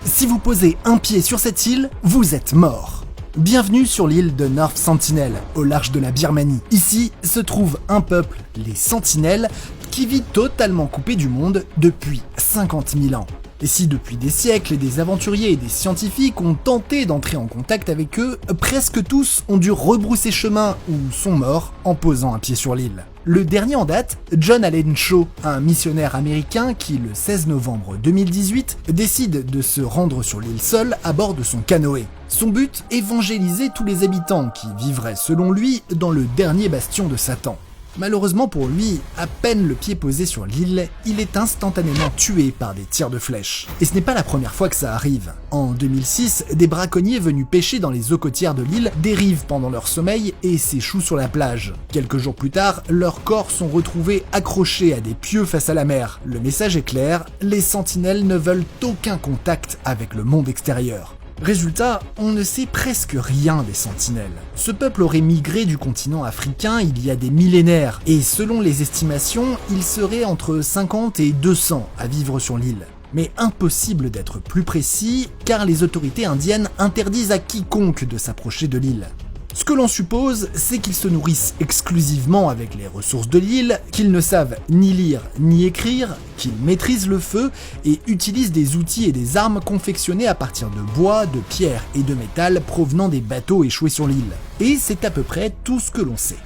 Si vous posez un pied sur cette île, vous êtes mort. Bienvenue sur l'île de North Sentinel, au large de la Birmanie. Ici se trouve un peuple, les Sentinelles, qui vit totalement coupé du monde depuis 50 000 ans. Et si depuis des siècles, des aventuriers et des scientifiques ont tenté d'entrer en contact avec eux, presque tous ont dû rebrousser chemin ou sont morts en posant un pied sur l'île. Le dernier en date, John Allen Shaw, un missionnaire américain qui, le 16 novembre 2018, décide de se rendre sur l'île seul à bord de son canoë. Son but, évangéliser tous les habitants qui vivraient, selon lui, dans le dernier bastion de Satan. Malheureusement pour lui, à peine le pied posé sur l'île, il est instantanément tué par des tirs de flèches. Et ce n'est pas la première fois que ça arrive. En 2006, des braconniers venus pêcher dans les eaux côtières de l'île dérivent pendant leur sommeil et s'échouent sur la plage. Quelques jours plus tard, leurs corps sont retrouvés accrochés à des pieux face à la mer. Le message est clair, les sentinelles ne veulent aucun contact avec le monde extérieur. Résultat, on ne sait presque rien des sentinelles. Ce peuple aurait migré du continent africain il y a des millénaires, et selon les estimations, il serait entre 50 et 200 à vivre sur l'île. Mais impossible d'être plus précis, car les autorités indiennes interdisent à quiconque de s'approcher de l'île. Ce que l'on suppose, c'est qu'ils se nourrissent exclusivement avec les ressources de l'île, qu'ils ne savent ni lire ni écrire, qu'ils maîtrisent le feu et utilisent des outils et des armes confectionnés à partir de bois, de pierre et de métal provenant des bateaux échoués sur l'île. Et c'est à peu près tout ce que l'on sait.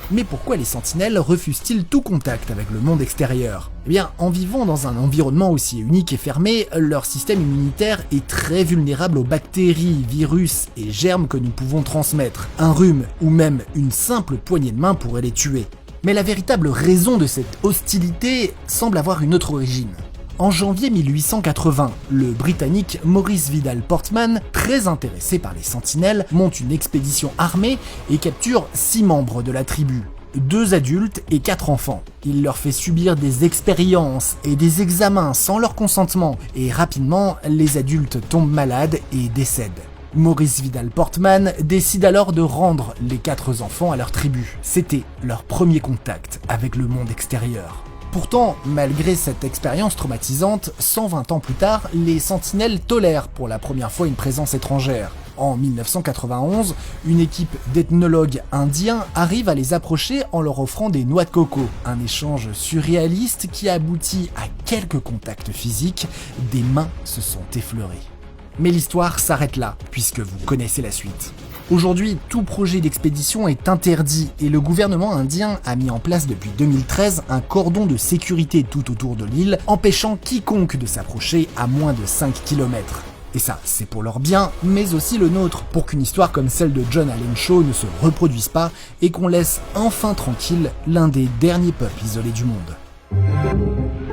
Mais pourquoi les sentinelles refusent-ils tout contact avec le monde extérieur ? Eh bien, en vivant dans un environnement aussi unique et fermé, leur système immunitaire est très vulnérable aux bactéries, virus et germes que nous pouvons transmettre. Un rhume ou même une simple poignée de main pourrait les tuer. Mais la véritable raison de cette hostilité semble avoir une autre origine. En janvier 1880, le Britannique Maurice Vidal Portman, très intéressé par les sentinelles, monte une expédition armée et capture 6 membres de la tribu, 2 adultes et 4 enfants. Il leur fait subir des expériences et des examens sans leur consentement, et rapidement, les adultes tombent malades et décèdent. Maurice Vidal Portman décide alors de rendre les 4 enfants à leur tribu. C'était leur premier contact avec le monde extérieur. Pourtant, malgré cette expérience traumatisante, 120 ans plus tard, les sentinelles tolèrent pour la première fois une présence étrangère. En 1991, une équipe d'ethnologues indiens arrive à les approcher en leur offrant des noix de coco. Un échange surréaliste qui aboutit à quelques contacts physiques, des mains se sont effleurées. Mais l'histoire s'arrête là, puisque vous connaissez la suite. Aujourd'hui, tout projet d'expédition est interdit et le gouvernement indien a mis en place depuis 2013 un cordon de sécurité tout autour de l'île, empêchant quiconque de s'approcher à moins de 5 km. Et ça, c'est pour leur bien, mais aussi le nôtre, pour qu'une histoire comme celle de John Allen Shaw ne se reproduise pas et qu'on laisse enfin tranquille l'un des derniers peuples isolés du monde.